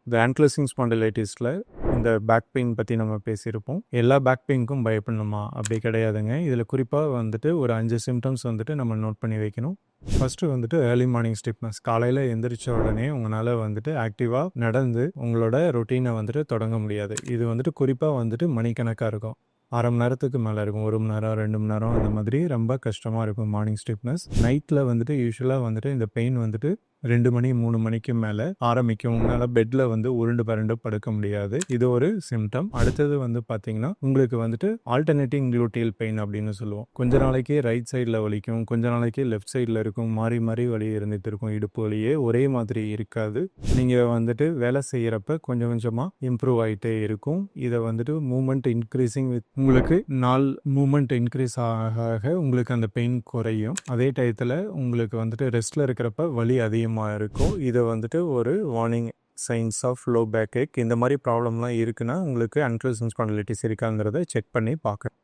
இந்த ஆன்க்லோசிங் ஸ்பாண்டிலைட்டிஸில் இந்த back pain பற்றி நம்ம பேசியிருப்போம். எல்லா பேக் பெயினுக்கும் பயப்படணுமா? அப்படி கிடையாதுங்க. இதில் குறிப்பாக வந்துட்டு ஒரு 5 சிம்டம்ஸ் வந்துட்டு நம்ம நோட் பண்ணி வைக்கணும். ஃபஸ்ட்டு வந்துட்டு ஏர்லி மார்னிங் ஸ்டிப்னஸ். காலையில் எந்திரிச்ச உடனே உங்களால் வந்துட்டு ஆக்டிவாக நடந்து உங்களோட ரொட்டீனை வந்துட்டு தொடங்க முடியாது. இது வந்துட்டு குறிப்பாக வந்துட்டு மணிக்கணக்காக இருக்கும். 1/2 மணி நேரத்துக்கு மேலே இருக்கும். 1 மணி நேரம் 2 மணி நேரம் அந்த மாதிரி ரொம்ப கஷ்டமாக இருக்கும் மார்னிங் ஸ்டிப்னஸ். நைட்டில் வந்துட்டு யூஸ்வலாக வந்துட்டு இந்த பெயின் வந்துட்டு 2 மணி 3 மணிக்கு மேலே ஆரம்பிக்கும். உங்களால் பெட்டில் வந்து உருண்டு பரண்டு படுக்க முடியாது. இது ஒரு சிம்டம். அடுத்தது வந்து பார்த்தீங்கன்னா உங்களுக்கு வந்துட்டு ஆல்டர்னேட்டிங் குளூட்டியல் பெயின் அப்படின்னு சொல்லுவோம். கொஞ்ச நாளைக்கு ரைட் சைடில் வலிக்கும், கொஞ்ச நாளைக்கு லெஃப்ட் சைடில் இருக்கும். மாறி மாறி வலி இருந்துட்டு இருக்கும். இடுப்பு வலியே ஒரே மாதிரி இருக்காது. நீங்கள் வந்துட்டு வேலை செய்கிறப்ப கொஞ்சம் கொஞ்சமாக இம்ப்ரூவ் ஆகிட்டே இருக்கும். இதை வந்துட்டு மூமெண்ட் இன்க்ரீஸிங் வித் உங்களுக்கு நாள் மூமெண்ட் இன்க்ரீஸ் ஆக உங்களுக்கு அந்த பெயின் குறையும். அதே டயத்தில் உங்களுக்கு வந்துட்டு ரெஸ்ட்டில் இருக்கிறப்ப வலி அதிகமாக இருக்கும். இதை வந்துட்டு ஒரு warning signs of low back ache. இந்த மாதிரி ப்ராப்ளம்லாம் இருக்குன்னா உங்களுக்கு ஆன்க்லோசிங் ஸ்பாண்டிலைட்டிஸ் இருக்காங்கிறத செக் பண்ணி பார்க்கணும்.